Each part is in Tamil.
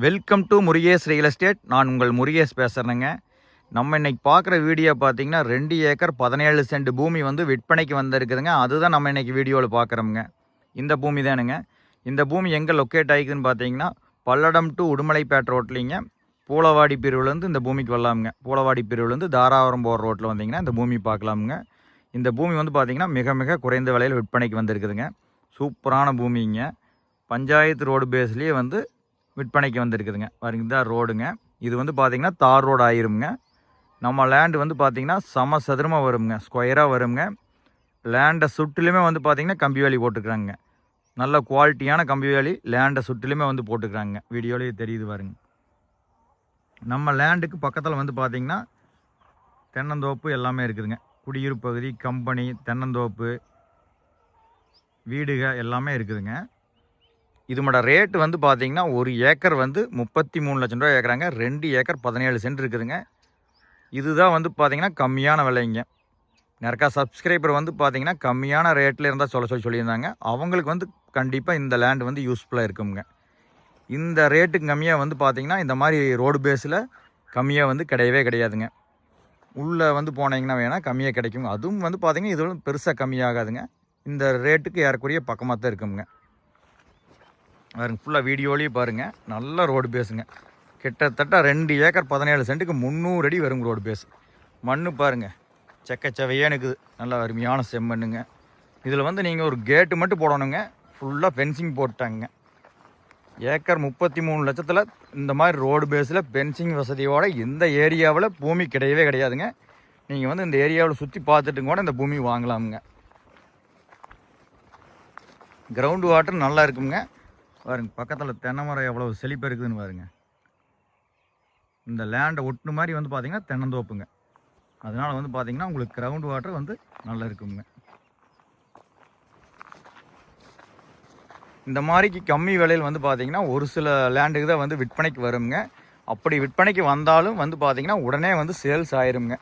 Welcome to Murugesh real estate. நான் உங்கள் முருகேஷ் பேசுகிறேங்க. நம்ம இன்றைக்கி பார்க்குற வீடியோ பார்த்தீங்கன்னா 2 ஏக்கர் 17 சென்ட் பூமி வந்து விற்பனைக்கு வந்திருக்குதுங்க. அதுதான் நம்ம இன்றைக்கி வீடியோவில் பார்க்குறோமுங்க. இந்த பூமி தானுங்க. இந்த பூமி எங்கே லொக்கேட் ஆகிக்குதுன்னு பார்த்தீங்கன்னா பல்லடம் டு உடுமலைப்பேட் ரோட்லிங்க. பூலவாடி பிரிவுலேருந்து இந்த பூமிக்கு வரலாமுங்க. பூலவாடி பிரிவுலேருந்து தாராபுரம் போகிற ரோட்டில் வந்தீங்கன்னா இந்த பூமி பார்க்கலாமுங்க. இந்த பூமி வந்து பார்த்திங்கன்னா மிக மிக குறைந்த விலையில் விற்பனைக்கு வந்திருக்குதுங்க. சூப்பரான பூமிங்க. பஞ்சாயத்து ரோடு பேஸ்லேயே வந்து விற்பனைக்கு வந்துருக்குதுங்க. பாருங்க, இதுதான் ரோடுங்க. இது வந்து பார்த்திங்கன்னா தார் ரோடு ஆயிருங்க. நம்ம லேண்டு வந்து பார்த்திங்கன்னா சம சதுரமாக வருங்க, ஸ்கொயராக வருங்க. லேண்டை சுற்றிலுமே வந்து பார்த்திங்கன்னா கம்பி வேலி போட்டுக்கிறாங்க. நல்ல குவாலிட்டியான கம்பி வேலி லேண்டை சுற்றிலுமே வந்து போட்டுக்கிறாங்க. வீடியோலேயே தெரியுது பாருங்க. நம்ம லேண்டுக்கு பக்கத்தில் வந்து பார்த்திங்கன்னா தென்னந்தோப்பு எல்லாமே இருக்குதுங்க. குடியிருப்பு பகுதி, கம்பெனி, தென்னந்தோப்பு, வீடுக எல்லாமே இருக்குதுங்க. இதோட ரேட்டு வந்து பார்த்திங்கன்னா 1 ஏக்கர் வந்து 33 லட்சம் ரூபா கேட்குறாங்க. 2 ஏக்கர் 17 சென்ட் இருக்குதுங்க. இதுதான் வந்து பார்த்திங்கன்னா கம்மியான விலைங்க. நிறையா சப்ஸ்கிரைபர் வந்து பார்த்திங்கன்னா கம்மியான ரேட்டில் இருந்தால் சொல்லியிருந்தாங்க. அவங்களுக்கு வந்து கண்டிப்பாக இந்த லேண்டு வந்து யூஸ்ஃபுல்லாக இருக்குங்க. இந்த ரேட்டுக்கு கம்மியாக வந்து பார்த்திங்கன்னா இந்த மாதிரி ரோடு பேஸில் கம்மியாக வந்து கிடையவே கிடையாதுங்க. உள்ளே வந்து போனீங்கன்னா வேணால் கம்மியாக கிடைக்குங்க. அதுவும் வந்து பார்த்திங்கன்னா இதுவும் பெருசாக கம்மியாகாதுங்க. இந்த ரேட்டுக்கு ஏறக்குறைய பக்கமாக தான் இருக்குங்க. பாருங்க, ஃபுல்லாக வீடியோலேயே பாருங்கள். நல்ல ரோடு பேஸுங்க. கிட்டத்தட்ட 2 ஏக்கர் 17 சென்ட்டுக்கு 300 அடி வருங்க ரோடு பேஸ். மண் பாருங்கள், செக்கச்சவையாக இருக்குது. நல்லா அருமையான செம்மண்ணுங்க. இதில் வந்து நீங்கள் ஒரு கேட்டு மட்டும் போடணுங்க. ஃபுல்லாக ஃபென்சிங் போட்டாங்க. ஏக்கர் 33 லட்சத்தில் இந்த மாதிரி ரோடு பேஸில் ஃபென்சிங் வசதியோடு இந்த ஏரியாவில் பூமி கிடையவே கிடையாதுங்க. நீங்கள் வந்து இந்த ஏரியாவில் சுற்றி பார்த்துட்டு கூட இந்த பூமி வாங்கலாமுங்க. கிரவுண்டு வாட்டர் நல்லா இருக்குங்க. பாருங்க, பக்கத்தில் தென்னை மரம் எவ்வளோ செழிப்பாக இருக்குதுன்னு பாருங்க. இந்த லேண்டை ஒட்டு மாதிரி வந்து பார்த்திங்கன்னா தென்னந்தோப்புங்க. அதனால் வந்து பார்த்திங்கன்னா உங்களுக்கு கிரவுண்ட் வாட்டர் வந்து நல்லா இருக்குங்க. இந்த மாதிரிக்கு கம்மி விலையில் வந்து பார்த்திங்கன்னா ஒரு சில லேண்டுக்கு தான் வந்து விற்பனைக்கு வருங்க. அப்படி விற்பனைக்கு வந்தாலும் வந்து பார்த்திங்கன்னா உடனே வந்து சேல்ஸ் ஆயிருங்க.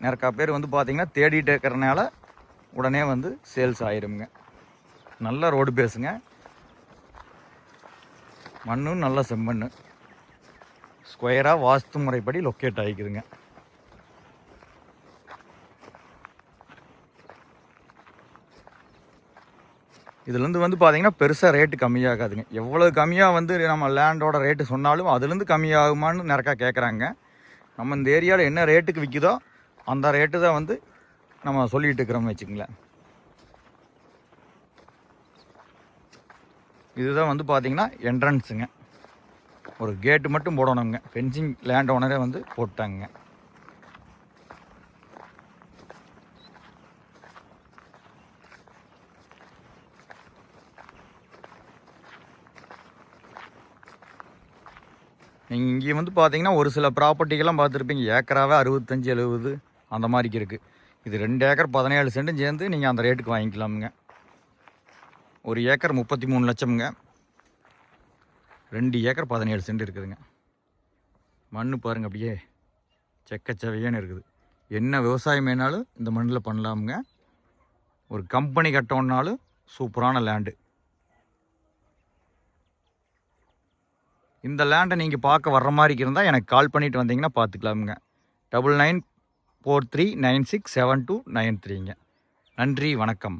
நிறையா பேர் வந்து பார்த்திங்கன்னா தேடிட்டு இருக்கிறனால உடனே வந்து சேல்ஸ் ஆயிருங்க. நல்ல ரோடு பேஸுங்க. மண்ணும் நல்ல செம்மண், ஸ்கொயராக வாஸ்து முறைப்படி லொக்கேட் ஆகிக்குதுங்க. இதுலேருந்து வந்து பார்த்திங்கன்னா பெருசாக ரேட்டு கம்மியாகாதுங்க. எவ்வளோ கம்மியாக வந்து நம்ம லேண்டோட ரேட்டு சொன்னாலும் அதுலேருந்து கம்மியாகுமான்னு நிறையா கேட்குறாங்க. நம்ம இந்த ஏரியாவில் என்ன ரேட்டுக்கு விற்கிதோ அந்த ரேட்டு தான் வந்து நம்ம சொல்லிகிட்டு இருக்கிறோம்னு வச்சுக்கங்களேன். இதுதான் வந்து பார்த்திங்கன்னா என்ட்ரன்ஸுங்க. ஒரு கேட்டு மட்டும் போடணுங்க. ஃபென்சிங் லேண்ட் ஓனரே வந்து போட்டாங்க. நீங்கள் இங்கே வந்து பார்த்தீங்கன்னா ஒரு சில ப்ராப்பர்ட்டிக்கெல்லாம் பார்த்துருப்பீங்க, ஏக்கராகவே 65-70 அந்த மாதிரிக்கு இருக்குது. இது 2 ஏக்கர் 17 சென்ட்டும் சேர்ந்து நீங்கள் அந்த ரேட்டுக்கு வாங்கிக்கலாமுங்க. 1 ஏக்கர் 33 லட்சம்ங்க. 2 ஏக்கர் 17 சென்ட் இருக்குதுங்க. மண் பாருங்கள், அப்படியே செக்கச்சவையான்னு இருக்குது. என்ன விவசாயம் வேணாலும் இந்த மண்ணில் பண்ணலாமுங்க. ஒரு கம்பெனி கட்டணுன்னாலும் சூப்பரான லேண்டு. இந்த லேண்டை நீங்கள் பார்க்க வர்ற மாதிரி இருந்தால் எனக்கு கால் பண்ணிவிட்டு வந்தீங்கன்னா பார்த்துக்கலாமுங்க. 9943967293ங்க. நன்றி, வணக்கம்.